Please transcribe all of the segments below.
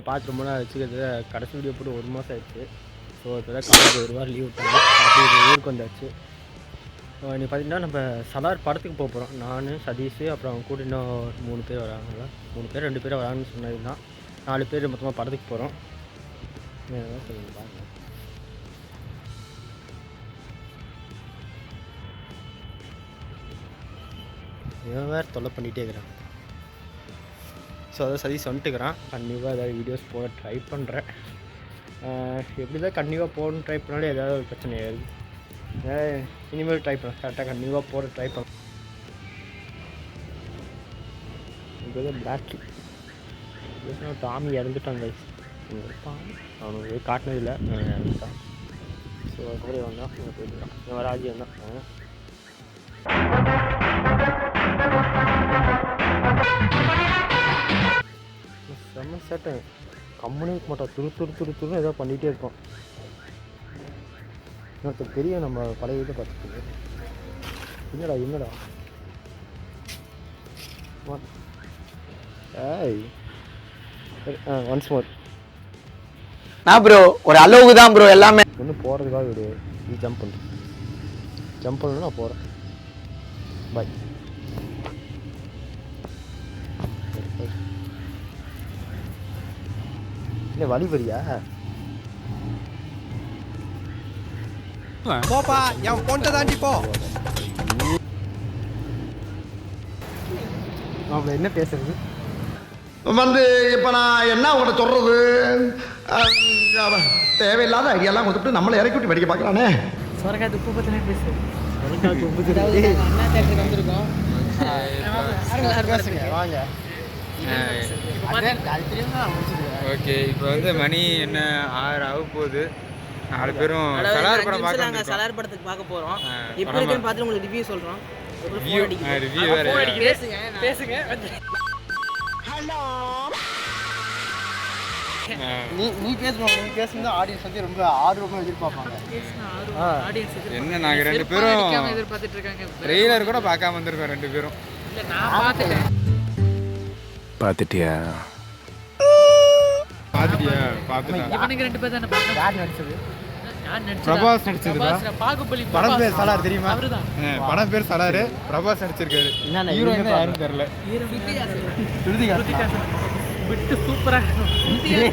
பார்த்து ரொம்ப நாள் வச்சுக்கிறது. கடைசி வீடியோ போட்டு 1 மாதம் ஆயிடுச்சு. ஸோ இப்போ தான் காலேஜ் 1 வாரம் லீவ் விட்டாங்க. அப்படி ஊருக்கு வந்தாச்சு. இன்னைக்கு பார்த்தீங்கன்னா நம்ம சலார் படத்துக்கு போக போகிறோம். நான், சதீஷ், அப்புறம் அவங்க கூட இன்னும் 3 பேர் வராங்களா, 3 பேர் 2 பேர் வராங்கன்னு சொன்னது தான். 4 பேர் மொத்தமாக படத்துக்கு போகிறோம். சொல்லுங்க பாருங்க. இவன் வேறு தொல்லை பண்ணிகிட்டே இருக்கிறான். ஸோ அதை சதீஷ் வந்துட்டுக்கிறான். கண்டிப்பாக ஏதாவது வீடியோஸ் போட ட்ரை பண்ணுறேன். எப்படி தான் கண்டிப்பாக போடணும்னு ட்ரை பண்ணாலே ஏதாவது ஒரு பிரச்சனை ஆகுது. இனிமேல் ட்ரை பண்ணேன், கரெக்டாக கண்டிப்பாக போட ட்ரை பண்ணேன். இது வந்து பிளாக் டாமி இறந்துட்டாங்க. அவனுக்கு காட்டினதில்லை, இறந்துட்டான். ஸோ அதுக்கப்புறம் வந்தான் இவங்க போயிட்டுருக்கான். இவன் ராஜி வந்தான். செம்ம சேட்டை, கம்முனே இருக்க மாட்டான். துருன்னு ஏதோ பண்ணிகிட்டே இருப்பான். இன்னொருத்தர் பெரிய நம்ம பழைய வீட்டை பார்த்துட்டு என்னடா ஏய் ஒன்ஸ் மோர் ப்ரோ, ஒரு அளவுக்கு தான் ப்ரோ எல்லாமே. ஒன்றும் போகிறதுக்காக விடு, நீ ஜம்ப் பண்ணணும் நான் போகிறேன். பாய். இல்லை வழி வரியா போப்பா, என் பொண்ணை தாண்டி போ. அவன் என்ன பேசுறது வந்து இப்போ நான் என்ன உங்கள்கிட்ட சொல்கிறது, தேவையில்லாத ஐடியாலாம் கொடுத்துட்டு நம்மளை இறக்கி விட்டு வெடிக்க பார்க்குறானே. சொரக்காத்து உப்பு பற்றினே பேசு. வாங்க. ஓகே, இப்போ வந்து மணி என்ன 6 ஆக போகுது. 4 பேரும் சலார் படம் பார்க்க சலார் படத்துக்கு பார்க்க போகிறோம். எப்படி இருக்குன்னு பார்த்து உங்களுக்கு ரிவ்யூ சொல்கிறோம். ரிவ்யூ வேறு பேசுங்க. நீ பேசணும். ஆடியன்ஸ் வந்து ரொம்ப ஆர்வமாக எதிர்பார்ப்பாங்க. என்ன நாங்கள் 2 பேரும் எதிர்பார்த்துட்டு இருக்காங்க. ட்ரெய்லர் கூட பார்க்காம வந்திருக்கோம் 2 பேரும். இல்லை, நான் பார்த்துட்டேன். பார்த்துட்டியா? இவனுக்கு 2 பேர் தானே. யார் நடிச்சது? பிரபாஸ் நடிச்சதுடா. பாகுபலி படம் பேர் சலார் தெரியுமா? அவர்தான். படம் பேர் சலாரு. பிரபாஸ் நடிச்சிருக்காரு. ஹீரோயின் யாரும் தெரியல. விட்டு சூப்பரா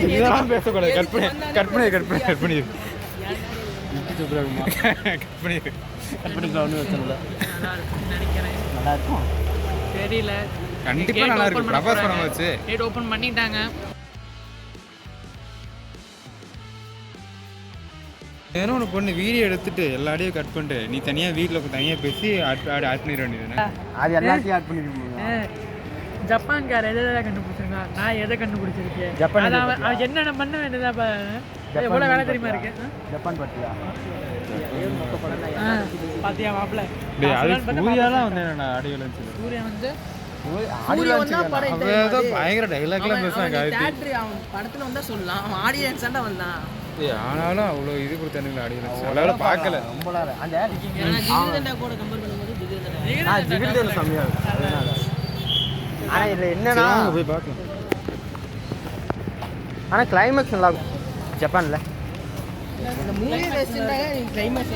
இதெல்லாம் பேசக்கூடாது. கட் பண்ணி கட் பண்ணிக்கலாம். ஒன்றும் வச்சல. நினைக்கிறேன் நல்லா இருக்கும். தெரியல, கண்டிப்பா நல்லா இருக்கு. பிரபாஸ் படம் வச்சு டேட் ஓபன் பண்ணிட்டாங்க. ஏன்னா உனக்கு பொண்ணு வீடியோ எடுத்துட்டு எல்லா ஆடியோ கட் பண்ணிட்டு நீ தனியாக வீட்டில் தனியாக பேசி ஆட் பண்ணிட வேண்டியது. அது எல்லாத்தையும் ஆட் பண்ணிருக்கோம். ஜப்பான்கார எதை கண்டுபிடிச்சிருக்கா, நான் எதை கண்டுபிடிச்சிருக்கேன். ஜப்பான் அவன் என்னென்ன பண்ண வேண்டியதா எவ்வளோ வேலை தெரியுமா இருக்கு. ஜப்பான் பார்த்தியா? பாத்தியா மாப்பிள்ள? சூர்யாலாம் வந்து என்ன ஆடியோ லான்ச். சூர்யா வந்து பயங்கர டைலாக்லாம் பேசுவாங்க. படத்துல வந்தா சொல்லலாம், அவன் ஆடியன்ஸ் தான் வந்தான். ஆனாலும் அவ்வளோ இது கொடுத்தானுங்களா ஆடியோ லான்ச். அவ்வளோ பார்க்கல. ரொம்ப அந்த கூட கம்பேர் பண்ணும்போது ஜிகிர்தண்டா செம்மையா இருக்கு. அதனால ஆனால் இதில் என்னன்னா போய் பார்க்கலாம். ஆனால் கிளைமேக்ஸ் நல்லா இருக்கும் ஜப்பானில். இந்த மூவி கிளைமேக்ஸ்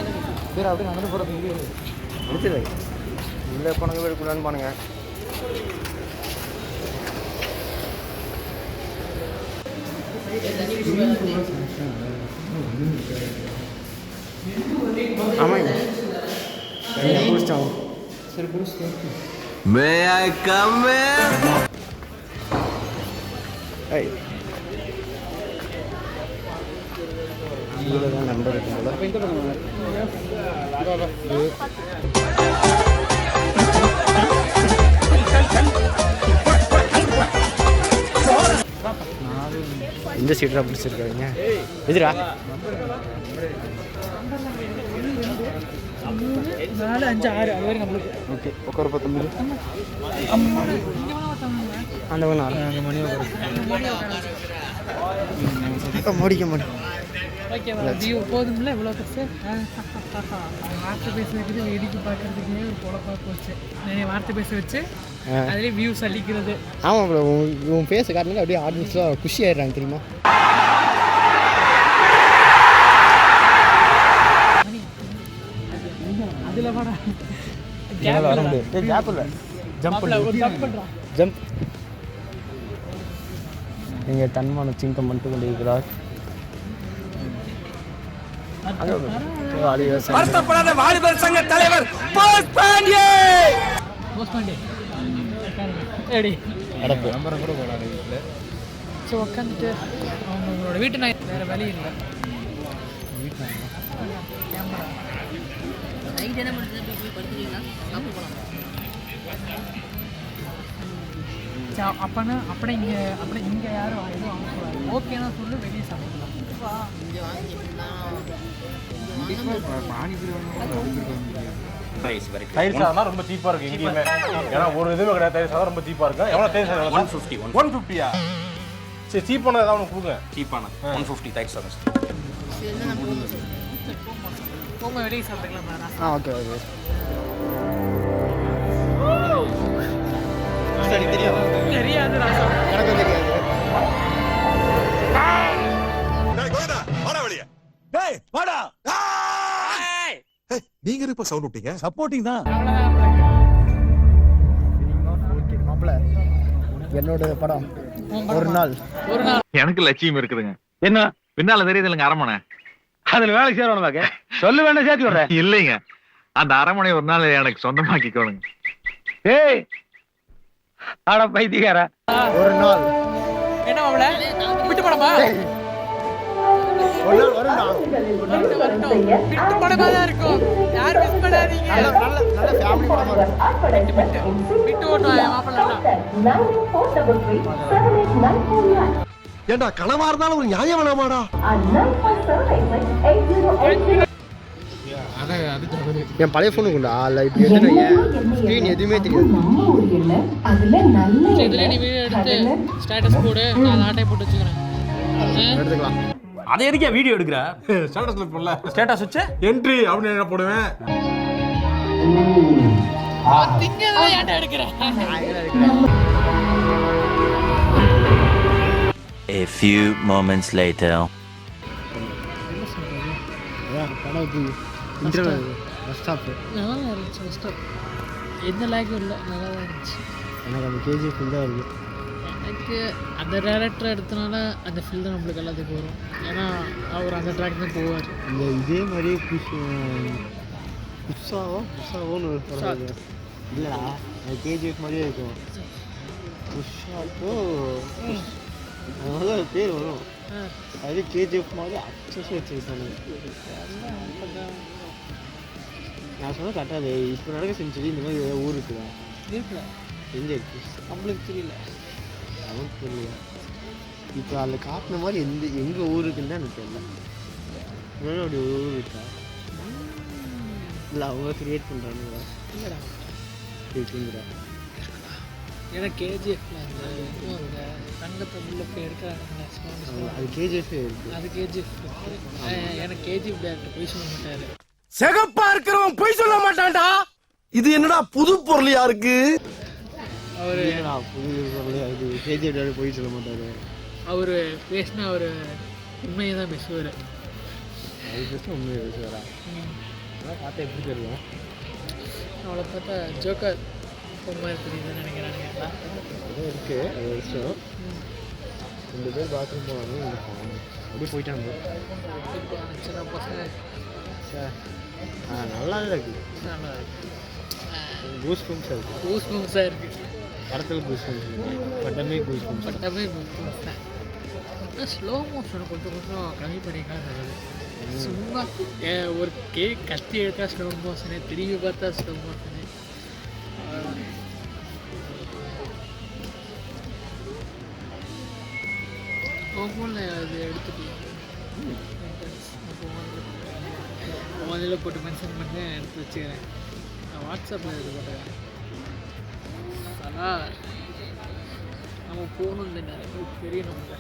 பேர் அப்படியே நடந்து போகிறது முடிச்சது. உள்ளே போனங்க பேர் கூடான்னு போனுங்க. ஆமாங்க, சரி புடிச்சிட்டு. May I come in? ஏய், இவ்வளோதான் நம்பர் இருக்குங்களா? இந்த சீட்டாக பிடிச்சிருக்காங்க. எதிரா 4, 5, 6 அது வரைக்கும் நம்மளுக்கு. ஓகே, உட்கார 19 அந்த மணி முடிக்க முடியும். ஓகேவா வியூ போதும்ல இவ்வளோ பெருசு வார்த்தை பேச வைக்கிறது வேடிக்கை பார்க்கறதுக்குமே ஒரு பொழப்பாக போச்சு நிறைய வார்த்தை பேச வச்சு அதுலேயே வியூஸ் அள்ளிக்கிறது. ஆமாம் ப்ரோ, உன் ஃபேஸ் காட்டினால அப்படியே ஆடியன்ஸ்லாம் குஷி ஆயிடுறாங்க தெரியுமா. அதில் வாடா வர முடியாது. ஜம்ப் பண்ணுறான். ஜம்ப். நீங்கள் தன்மான சிங்கம் மட்டும் கொண்டிருக்கிறார். வருத்தப்படாத வாலிபர் சங்க தலைவர் போஸ்ட் பாண்டியே. எப்படி நடப்பு நம்பரை கூட போடாது வீட்டில். ஸோ உட்காந்துட்டு அவங்களோட வீட்டு நாய் வேறு வழி இல்லை. கேமரா அப்படியே இங்கே யாரும் எதுவும் வாங்கக்கூடாது. ஓகேனா சொல்லு, வெளியே சாப்பிடலாம். தயிர் சாதம் ரொம்ப சீப்பா இருக்கு எங்கேயுமே. ஏன்னா ஒரு இதுவே கிடையாது, தயிர் சாதம் ரொம்ப சீப்பா இருக்கு. எவ்வளோ தயிர் சாதம்? 150. 150யா? சரி, சீப்பான ஏதாவது ஒன்று கொடுங்க. சீப்பான 150 தயிர் சாதம். போங்க வெளியே சாப்பிட்டுக்கலாம். Okay okay. சரி, தெரியாது ராசா, எனக்கு தெரியாது. நீங்க இப்ப சவுண்ட் விட்டீங்க. சப்போர்ட்டிங் தான். மாப்பிள்ள, என்னோட படம் ஒரு நாள். எனக்கு லட்சியம் இருக்குதுங்க. என்ன பின்னால தெரியுது இல்லைங்க அரமனை. அதுல வேலை சேரணும். சொல்லு வேண்டாம், சேர்த்து விடுறேன். இல்லைங்க, அந்த அரமனை ஒரு நாள் எனக்கு சொந்தமாக்கிக்கோணுங்க. ஏய் ஆட பைத்தியக்கார. ஒரு நாள் என்ன மாப்பிள்ள விட்டு படமா? ஒரு நாள் வரும்டா. விட்டு படமா தான் இருக்கும். யாரும் மிஸ் பண்ணாதீங்க. நல்ல ஃபேமிலி படமா இருக்கும். விட்டு ஓட்டுவாங்க மாப்பிள்ள. ஏண்டா கனவா இருந்தாலும் ஒரு நியாயம் வேணாமாடா? என் பழைய ஃபோனுக்கு உண்டா இல்லை இப்படி எடுத்துட்டு ஸ்க்ரீன் எதுவுமே தெரியாது. இதுல நீ வீடியோ எடுத்து ஸ்டேட்டஸ் போடு, நான் ஆட்டை போட்டு வச்சுக்கிறேன். எடுத்துக்கலாம். அதை எதுக்கே வீடியோ எடுக்கிற? ஸ்டேட்டஸ்ல போடல. ஸ்டேட்டஸ் வச்சு என்ட்ரி அப்படின்னு என்ன போடுவேன். திங்கதான் ஏன்டா எடுக்கிறேன். A few moments later. நல்லா இருந்துச்சு ஃபஸ்ட்டு. எந்த லேக்கும் இல்லை, நல்லா தான் இருந்துச்சு. எனக்கு அந்த கேஜிஎஃப் தான் இருக்குது. எனக்கு அந்த டேரக்டர் எடுத்தனால அந்த ஃபீல் தான் நம்மளுக்கு எல்லாத்துக்கும் வரும். ஏன்னா அவர் அந்த ட்ராக் தான் போவார். இந்த இதே மாதிரியே புஷாவோன்னு ஒரு படம் இல்லைடா, அது கேஜிஎஃப் மாதிரியே இருக்கும். புஷாப்போ அதனால ஒரு பேர் வரும். அது கேஜிஎஃப் மாதிரி அச்சஸ் வச்சுருப்பாங்க. நான் சொன்ன கரெக்டாக அது இப்போ நடக்க செஞ்சுரி இந்த மாதிரி ஏதாவது ஊர் இருக்குதா? இருக்குல்ல, எங்கே இருக்கு நம்மளுக்கு தெரியல. அவனுக்கு தெரியல. இப்போ அதில் காட்டின மாதிரி எங்கள் ஊர் இருக்குன்னு தான் எனக்கு தெரியல. வேணும் அப்படி ஒரு ஊர் இருக்கா? இல்லை அவங்க க்ரியேட் பண்ணுறானுங்களா? இல்லைடா, இருக்குங்கிறா. ஏன்னா கேஜிஎஃப்ல அந்த தங்கத்தை உள்ள போய் எடுக்கிறாங்க. அது கேஜிஎஃப் இருக்குது. அது கேஜிஎஃப். எனக்கு கேஜிஎஃப் டேரக்டர் போய் சொல்ல மாட்டாரு. சிகப்பா இருக்கிறவன் போய் சொல்ல மாட்டான்டா. இது என்னடா புது பொருளியா இருக்கு? அவர் புது அது கேஜிஎஃப் போய் சொல்ல மாட்டாரு. அவர் பேசினா அவர் உண்மையை தான் பேசுவார். அது பேச உண்மையை பேசுவாரா? அதான் பார்த்தா எப்படி தெரியும்? அவளை பார்த்தா ஜோக்கர் பொம்மை தெரியுதுன்னு நினைக்கிறானுங்க. அதுவும் இருக்குது. அது விஷயம் 2 பேர் பாத்ரூம் போனாலும் அப்படியே போயிட்டாங்க. இப்போ சின்ன பசங்க சார் நல்லா இருக்குது. நல்லா கூஸ் பம்ப்ஸாக இருக்குது. கூஸ் பம்ப்ஸாக இருக்குது. படத்தில் கூஸ் பம்ப்ஸ் பட்டமே கூஸ் பம்ப்ஸ். பட்டமே கூஸ் பம்ப்ஸ் தான். ஆனால் ஸ்லோ மோஷனை கொஞ்சம் கம்மி பண்ணிக்கலாம் நல்லது. சும்மா ஒரு கேக் கத்தி எடுத்தா ஸ்லோ மோஷனு, திரும்பி பார்த்தா ஸ்லோ மோஷனு. ஃபோனில் அது எடுத்துட்டு ஃபோனில் போட்டு மென்ஷன் பண்ணி எடுத்து வச்சுக்கிறேன். நான் வாட்ஸ்அப்பில் இது பண்ணுறேன். ஆனால் நம்ம போகணும் இந்த நிறைய பேருக்கு தெரியணும்ல.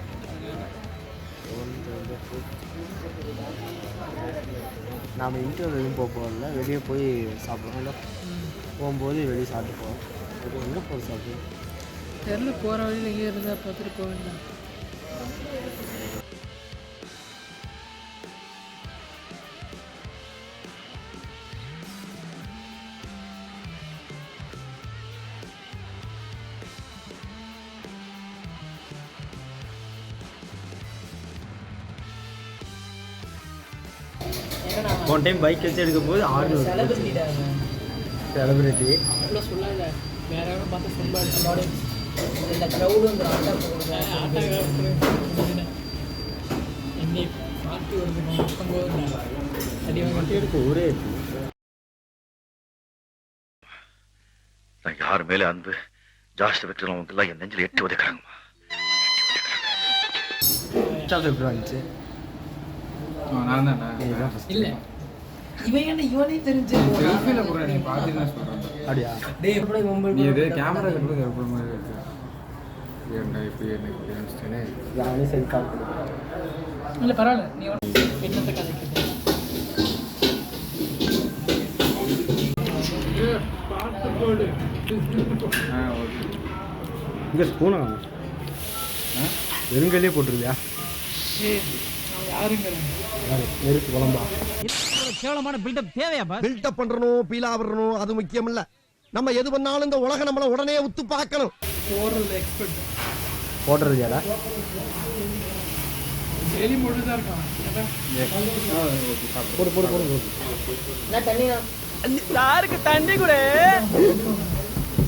நாம் இன்டர்வியூ எதுவும் போக போகிறோம்ல, வெளியே போய் சாப்பிட்றோம்ல, போகும்போது வெளியே சாப்பிட்டு போவோம். அது எங்கே போய் சாப்பிடுவோம்? தெரியல, போகிற வழியில் எங்கே இருந்தால் பார்த்துட்டு போக வேண்டாம். ஒன் டைம் பைக் வச்சு எடுக்கும்போது 6 செலிபிரிட்டி அவ்வளோ சொல்லாத, வேற யாரும் பார்த்து சொல்லாது. இந்த க்ரௌடு வந்து என்னை பார்த்து வருது அடி மட்டும் இருக்கு ஒரே நான் யார் மேலே அன்பு ஜாஸ்தி வைக்கிறவங்க என் நெஞ்சில் 8 உதைக்கிறாங்கம்மா. எப்படி வந்துச்சு? நான் தானே இல்லை, இவன் என்ன இவனே தெரிஞ்சு செல்ஃபியில் போகிறேன், நீ பார்த்து தான் சொல்கிறேன். அப்படியா? நீ இது கேமரா கூட எப்படி மாதிரி இருக்கு என்ன இப்படி எனக்கு நினச்சிட்டேனே. நானே சரி கால் பண்ணுறேன். இல்லை பரவாயில்ல, நீ என்னத்தை கதைக்குது. ஓகே. இங்கே ஸ்பூனா வெறுங்கையிலே போட்டிருக்கியா? யாருங்கிறேன் நெருப்பு குழம்பா? கேவலமான பில்டப் தேவையா? பில்டப் பண்றணும், பீலா வரணும், அது முக்கியம் இல்ல. நம்ம எது பண்ணாலும் இந்த உலகம் நம்மள உடனே உத்து பார்க்கணும். போடுறது எக்ஸ்பர்ட். போடுறதுயாடா? டெய்லி மட்டும் தான் இருக்கான். போடு போடு போடு போடு. சாருக்கு தண்ணி கொடு,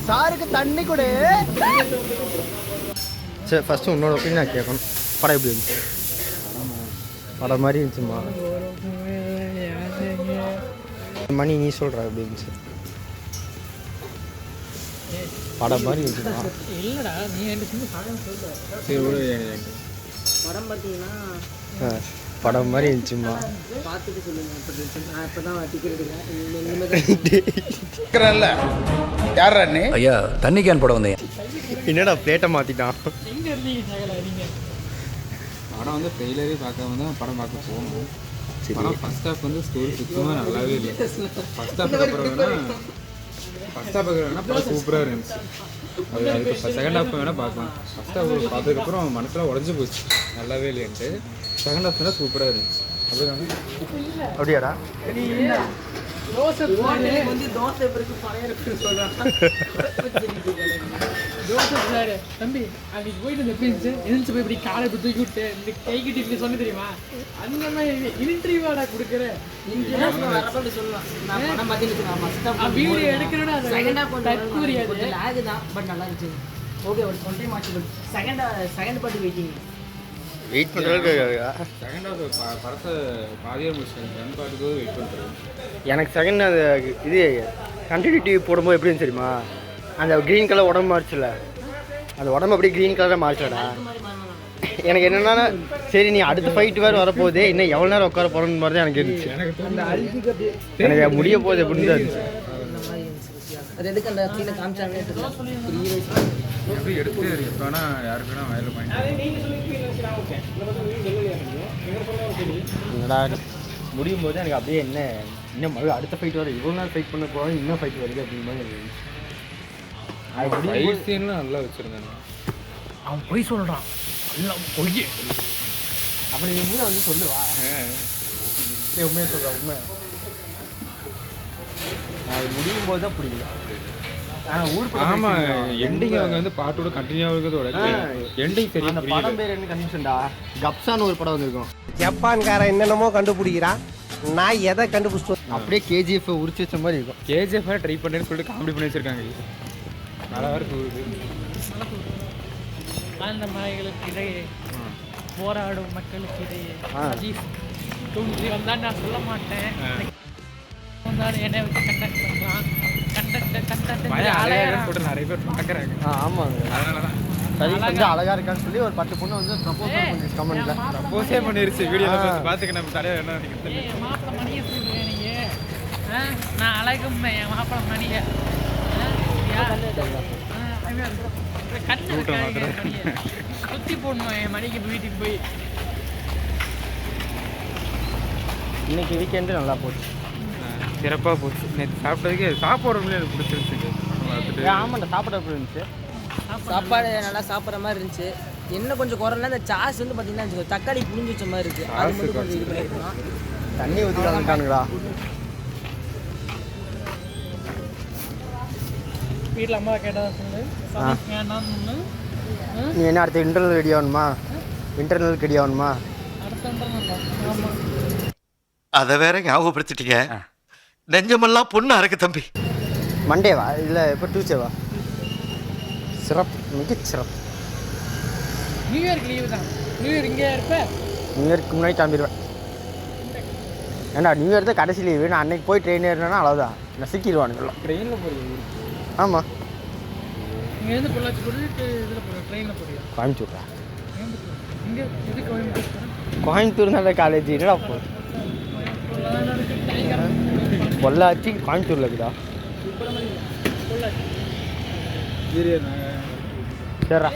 சாருக்கு தண்ணி கொடு. சரி, ஃபஸ்ட்டு உன்னோட ஒப்பீனியன் நான் கேட்கணும். படம் எப்படி இருந்துச்சு? படம் மாதிரி இருந்துச்சுமா? மணி நீ சொல்கிற எப்படி இருந்துச்சு? படம் மாதிரி இருந்துச்சுமா? இல்லைடா, நீ என்ன சும்மா சாதம் சொல்ற. சரி விடு. படம் பார்த்தீங்கன்னா படம் மாதிரி இருந்துச்சுமா? பார்த்துட்டு சொல்லுங்க. நான் இப்போ தான் டிக்கெட் எடுக்கிறேன். யாரா நீ? ஐயா தண்ணி கேன் போட வந்தேன். என்னடா பிளேட்டை மாற்றிட்டான்? எங்கே இருந்தீங்க சகல நீங்கள்? படம் வந்து ட்ரெய்லரே பார்க்காம தான் படம் பார்க்க போகணும். படம் ஃபர்ஸ்ட் ஹாஃப் வந்து ஸ்டோரி சுத்தமாக நல்லாவே இல்லை. ஃபர்ஸ்ட் ஹாஃப் அப்புறம் வேணா படம் சூப்பராக இருந்துச்சு. அதுக்கு செகண்ட் ஹாஃப் வேணால் பார்க்கலாம். ஃபர்ஸ்ட் ஹாஃப் பார்த்ததுக்கப்புறம் மனசில் உடஞ்சி போச்சு, நல்லாவே இல்லைன்ட்டு. செகண்ட் ஹாஃப் வேணால் சூப்பராக இருந்துச்சு. அப்படியாடா? தோசை வந்து தோசை பிறகு பழைய இருக்குன்னு சொல்கிறான். தோசை பிள்ளாரு தம்பி, அன்னைக்கு போயிட்டு இந்த பிரிஞ்சு எழுந்து போய் இப்படி காலை இப்படி தூக்கி விட்டு இந்த கை கிட்டி இப்படி சொன்ன தெரியுமா? அந்த மாதிரி இன்டர்வியூடா கொடுக்குறேன். வீடியோ எடுக்கிறோன்னா வெயிட் பண்ணுறதுக்கு செகண்ட் ஹாஃப் படத்தை பாதியாக முடிச்சிட்டேன். செகண்ட் பார்ட்டுக்கு வெயிட் பண்ணுறேன். எனக்கு செகண்ட் அது இது கண்டினியூட்டி போடும்போது எப்படி இருந்துச்சு தெரியுமா? அந்த க்ரீன் கலர் உடம்பு மாறிச்சுல, அந்த உடம்பு அப்படியே க்ரீன் கலராக மாறிச்சடா. எனக்கு என்னென்னா, சரி நீ அடுத்த ஃபைட் வேறு வரப்போகுது, இன்னும் எவ்வளோ நேரம் உட்கார போகிறோன்னு மாதிரி தான் எனக்கு இருந்துச்சு. எனக்கு முடிய போகுது எப்படின்னு தான் இருந்துச்சு. அது எதுக்கு அந்த கீழே காமிச்சாங்க? எப்படி எடுத்து எப்போனா யாருக்கு வேணா வயலில் பாயிண்ட். என்னடா முடியும் போது எனக்கு அப்படியே என்ன இன்னும் மறுபடியும் அடுத்த ஃபைட் வர இவ்வளோ நேரம் ஃபைட் பண்ண போகிறோம், இன்னும் ஃபைட் வருது அப்படிங்கிற மாதிரி இருந்துச்சு. ஃபைட் சீன்லாம் நல்லா வச்சுருந்தேன். அவன் பொய் சொல்கிறான், எல்லாம் பொய். அப்படி நீ உண்மையை வந்து சொல்லுவா. உண்மையை சொல்கிறேன், உண்மை. அது முடியும் போது தான் பிடிக்கல. ஆனால் ஊருக்கு ஆமாம், எண்டிங் அவங்க வந்து பாட்டோட கண்டினியூ இருக்கிறதோட எண்டிங் சரி. அந்த படம் பேர் என்ன கன்ஃபியூஷன்டா? கப்சான்னு ஒரு படம் வந்திருக்கும். ஜப்பான்காரன் என்னென்னமோ கண்டுபிடிக்கிறான், நான் எதை கண்டுபிடிச்சிட்டு அப்படியே கேஜிஎஃப் உரிச்சு வச்ச மாதிரி இருக்கும். கேஜிஎஃப் ட்ரை பண்ணுறேன்னு சொல்லிட்டு காமெடி பண்ணி வச்சிருக்காங்க. நல்லா வேறு போகுது. அந்த மலைகளுக்கு இடையே போராடும் மக்களுக்கு இடையே அஜீஸ் தோன்றி வந்தால் நான் சொல்ல மாட்டேன். வந்தாலும் என்னை வச்சு கண்டக்ட் பண்ணுறான். கண்டக்ட் நிறைய பேர் பார்க்குறாங்க. ஆமாங்க, அதனால தான் சரி வந்து அழகா இருக்கான்னு சொல்லி ஒரு 10 பொண்ணு வந்து ப்ரப்போஸ் பண்ணி கமெண்ட்ல ப்ரப்போஸே பண்ணிருச்சு. வீடியோவில் பார்த்துக்க நம்ம தலைவர் என்ன நினைக்கிறது. என் மாப்பிள்ளை மணியை சொல்கிறேன் நீங்கள். நான் அழகும் என் மாப்பிள்ளை மணியை குத்தி போடணும் என் மணிக்கு வீட்டுக்கு போய். இன்னைக்கு வீக்கெண்டு நல்லா போச்சு. சிறப்பாக போச்சு. நேற்று சாப்பிட்டதுக்கு சாப்பாடு எனக்கு பிடிச்சிருந்துச்சு. ஆமாண்டா, சாப்பிட எப்படி இருந்துச்சு? சாப்பாடு நல்லா சாப்பிட்ற மாதிரி இருந்துச்சு. என்ன கொஞ்சம் குறையில இந்த சாஸ் வந்து பார்த்தீங்கன்னா தக்காளி புளிஞ்சு வச்ச மாதிரி இருக்குது. அது மட்டும் கொஞ்சம் இது பண்ணிருக்கலாம். தண்ணி ஊற்றி வந்துட்டானுங்களா? வீட்டில் அம்மா கேட்டதா சொல்லு. வேணாம்னு நீ என்ன அடுத்த இன்டர்னல் ரெடி ஆகணுமா? இன்டர்னல் ரெடி ஆகணுமா? அடுத்த ஆமாம். அதை வேற ஞாபகப்படுத்திட்டீங்க. நெஞ்சமெல்லாம் பொண்ணா இருக்கு தம்பி. மண்டேவா இல்லை இப்போ டியூஸ்டேவா? சிறப்பு, மிக சிறப்பு. நியூ இயர்க்கு லீவு தான். நியூ இயர் இங்கே இருப்பேன். நியூ இயர்க்கு முன்னாடி கிளம்பிடுவேன். ஏன்னா நியூ இயர் தான் கடைசி லீவு. நான் அன்னைக்கு போய் ட்ரெயின் ஏறினா அவ்வளோதான், நான் சிக்கிடுவானுங்களாம். ட்ரெயினில் போகிறீங்க? ஆமாம். இங்கேருந்து பொள்ளாச்சி போட்டு இதில் போகிறேன், ட்ரெயினில் போகிறீங்க? கோயம்புத்தூரா? இங்கே இது கோயம்புத்தூர். கோயம்புத்தூர் நல்ல காலேஜ் என்னடா போ. பொள்ளாச்சி கோயம்புத்தூரில் இருக்குதா? சரிடா.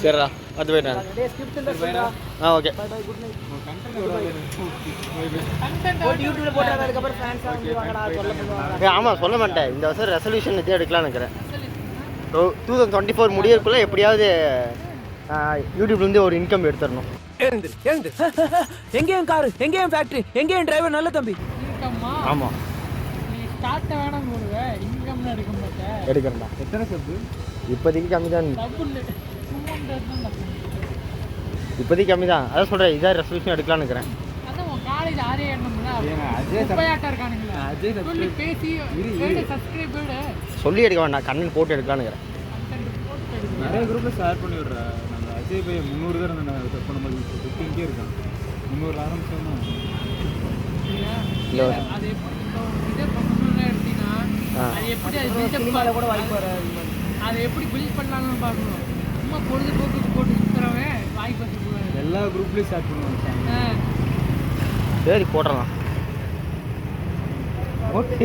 சரிடா, அது போயிட்டாங்க. ஓகே. ஆமாம், சொல்ல மாட்டேன். இந்த வருஷம் ரெசல்யூஷன் இதே எடுக்கலாம்னு நினைக்கிறேன். 2024 முடியறதுக்குள்ளே எப்படியாவது யூடியூப்லேருந்து ஒரு இன்கம் எடுத்துடணும். எங்கேயும் காரு, எங்கேயும் ஃபேக்ட்ரி, எங்கேயும் டிரைவர் நல்ல தம்பி. ஆமாம், ஸ்டார்ட் வேணாம் போடுவேன். இன்கம்னு எடுக்க மாட்டேன். எடுக்கிறேன்டா. எத்தனை சப்பு? இப்போதைக்கு கம்மி தான். டபுள் 200 தான். இப்போதைக்கு கம்மி தான். அதான் சொல்கிறேன், இதான் ரெசல்யூஷன் எடுக்கலாம்னு இருக்கிறேன். அதான் உன் காலேஜ் ஆரே எண்ணம்ல அஜய் குப்பையாட்டா இருக்கானுங்களா? அஜய் சொல்லி பேசி சப்ஸ்கிரைபர்டு சொல்லி எடுக்க வேண்டாம், கண்ணன் போட்டு எடுக்கலாம்னு இருக்கிறேன். நிறைய குரூப்பில் ஷேர் பண்ணி விட்றா. நாங்கள் அஜய் பையன் 300 தான் இருந்தாங்க. செக் பண்ண மாதிரி 15 இருக்கான். 300 ஆரம்பிச்சோம்னா இல்லை அது எப்படி இதே ப்ரொஃபஷனலாக எடுத்தீங்கன்னா அது எப்படி அது பில்டப் கூட வாய்ப்பு வராது. அதை எப்படி பில்ட் பண்ணலாம்னு பார்க்கணும். சும்மா பொழுதுபோக்கு போட்டு சுற்றுறவன் வாய்ப்பு வச்சு போவாங்க. எல்லா குரூப்லேயும் ஷேர் பண்ணுவாங்க. சரி, போட்டுடலாம்.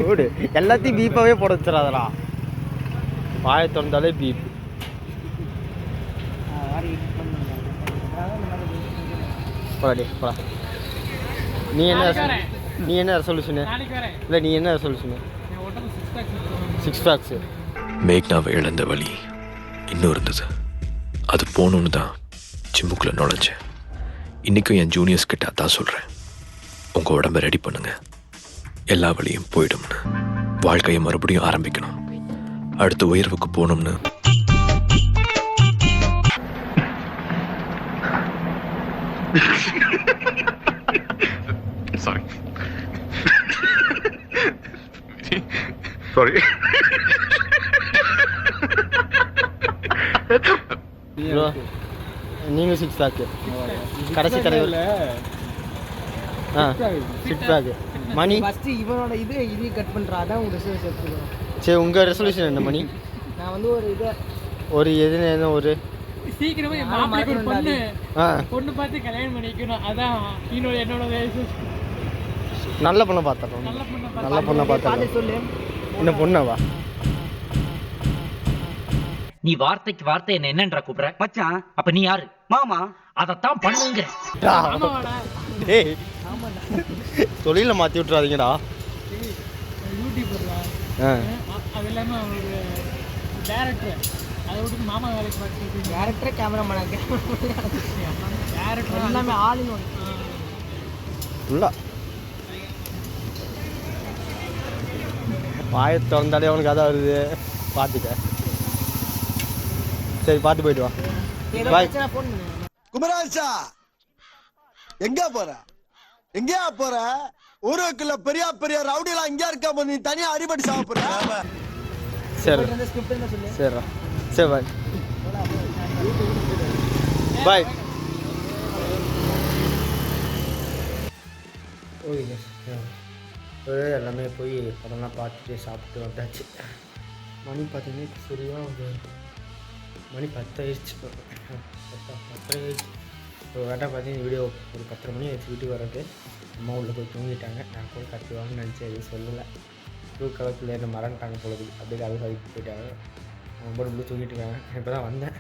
ஓடு, எல்லாத்தையும் பீப்பாகவே போட வச்சிடாதடா. வாயை திறந்தாலே பீப். போடா போடா. நீ என்ன ரெசல்யூஷனு? இல்லை, நீ என்ன ரெசல்யூஷனு? 6 பேக்ஸு. மேக்னாவை இழந்த வழி இன்னும் இருந்தது. அது போகணுன்னு தான் ஜிம்முக்குள்ளே நுழைஞ்சேன். இன்றைக்கும் என் ஜூனியர்ஸ் கிட்ட அதான் சொல்கிறேன். உங்கள் உடம்பை ரெடி பண்ணுங்க, எல்லா வழியும் போயிடும்னு. வாழ்க்கையை மறுபடியும் ஆரம்பிக்கணும், அடுத்த உயர்வுக்கு போகணும்னு. Sorry. Sorry. ப்ரோ, நீங்கள் 6 பேக்கு கடைசி கடையில். 6 பேக்கு மணி. ஃபஸ்ட்டு இவனோட இது கட் பண்ணுறா. அதான் உங்கள் ரெசல்யூஷன் எடுத்துக்கிறோம். சரி, உங்கள் ரெசல்யூஷன் என்ன மணி? நான் வந்து ஒரு எதுன்னு ஒரு சீக்கிரமா என் மாப்பிளைக்கு ஒரு பொண்ணு பார்த்து கல்யாணம் பண்ணிக்கணும். அதான் என்னோட நல்ல பொண்ணை பார்த்துறோம். நல்ல பொண்ணை பார்த்துறோம். சொல்லு. என்ன பொண்ணாவா? நீ வார்த்தைக்கு வார்த்தை என்ன என்னன்றா கூப்பிடுற மச்சான்? அப்ப நீ யாரு? மாமா. அதத்தான் பண்ணுங்க. டேய், தொழில மாற்றி விட்டுறாதீங்கடா. யூடியூபர்ல அது இல்லாமல் ஒரு டேரக்டர். அதை விட்டு மாமா வேலைக்கு பார்த்து டேரக்டர் கேமராமேன் டேரக்டர் எல்லாமே ஆல் இன் ஒன். இல்லை, வாயை திறந்தாலே அவனுக்கு அதான் வருது. பார்த்துக்க. சரி, பார்த்து போயிட்டு வா. பாய். குமராஜா, எங்க போற? எங்கயா போற? ஊருக்குள்ள பெரிய பெரிய ரவுடிலாம் இங்க இருக்க, நீ தனியா அடிபட்டு சாப்பிடுற. சரி சரிடா. சரி, பாய் பாய். ஓகே, எல்லாமே போய் படம்லாம் பார்த்துட்டு சாப்பிட்டு வந்தாச்சு. மணி பார்த்தீங்கன்னா இப்போ சரியாக ஒரு மணி 10 ஆயிடுச்சு. 10 ஆயிடுச்சு. ஸோ கரெக்டாக பார்த்தீங்கன்னா வீடியோ ஒரு 10:30 மணி ஆயிடுச்சு வீட்டுக்கு வரது. அம்மா உள்ளே போய் தூங்கிட்டாங்க. நான் கூட கத்துவாங்கன்னு நினச்சேன், எதுவும் சொல்லலை. தூக்கத்தில் என்ன மறந்துட்டாங்க பொழுது அப்படியே கதை சாதிக்கு போயிட்டாங்க. அவங்க போட்டு உள்ளே தூங்கிட்டு இருக்காங்க. இப்போ தான் வந்தேன்.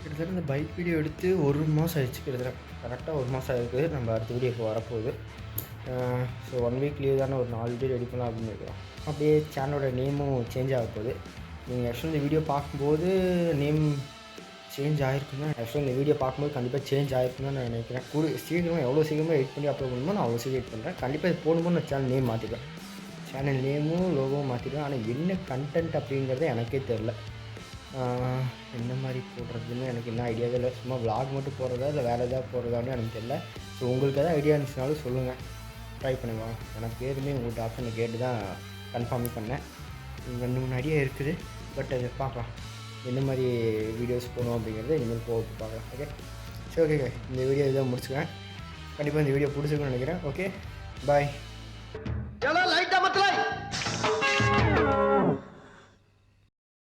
கிட்டத்தட்ட இந்த பைக் வீடியோ எடுத்து 1 மாதம் ஆயிடுச்சு. கிட்டத்தட்ட கரெக்டாக 1 மாதம் ஆகிருக்கு. நம்ம அடுத்த வீடியோ இப்போ வரப்போகுது. ஸோ 1 வீக் லீவ் தானே, ஒரு 4 வீடியோ ரெடி பண்ணலாம் அப்படின்னு இருக்கிறோம். அப்படியே சேனலோட நேமும் சேஞ்ச் ஆக போகுது. நீங்கள் ஆக்சுவலி இந்த வீடியோ பார்க்கும்போது நேம் சேஞ்ச் ஆகிருக்குன்னு, ஆக்சுவலி இந்த வீடியோ பார்க்கும்போது கண்டிப்பாக சேஞ்ச் ஆகிருக்குன்னு நான் நினைக்கிறேன். சீக்கிரமாக எவ்வளோ சீக்கிரமாக எடிட் பண்ணி அப்லோட் பண்ணுமோ நான் அவ்வளோ சீக்கிரம் எடிட் பண்ணுறேன். கண்டிப்பாக இது போகணுமோ நான் சேனல் நேம் மாற்றிடுவேன். சேனல் நேமும் லோகோவும் மாற்றிடுவேன். ஆனால் என்ன கண்டென்ட் அப்படிங்கிறது எனக்கே தெரில. என்ன மாதிரி போடுறதுன்னு எனக்கு என்ன ஐடியாவே இல்லை. சும்மா விளாக் மட்டும் போடுறதா இல்லை வேறு எதாவது போடுறதான்னு எனக்கு தெரியல. ஸோ உங்களுக்கு எதாவது ஐடியா இருந்துச்சுனாலும் சொல்லுங்கள், ட்ரை பண்ணுவோம். எனக்கு எதுவுமே உங்கள்கிட்ட ஆப்ஷனை கேட்டு தான் கன்ஃபார்ம் பண்ணேன். 2-3 ஐடியா இருக்குது. பட் அதை பார்க்கலாம், என்ன மாதிரி வீடியோஸ் போகணும் அப்படிங்கிறது இனிமேல் போட்டு பார்க்கலாம். ஓகே, சரி, ஓகே. இந்த வீடியோ இதை முடிச்சுக்கிறேன். கண்டிப்பாக இந்த வீடியோ பிடிச்சிருக்குன்னு நினைக்கிறேன். ஓகே, பாய்.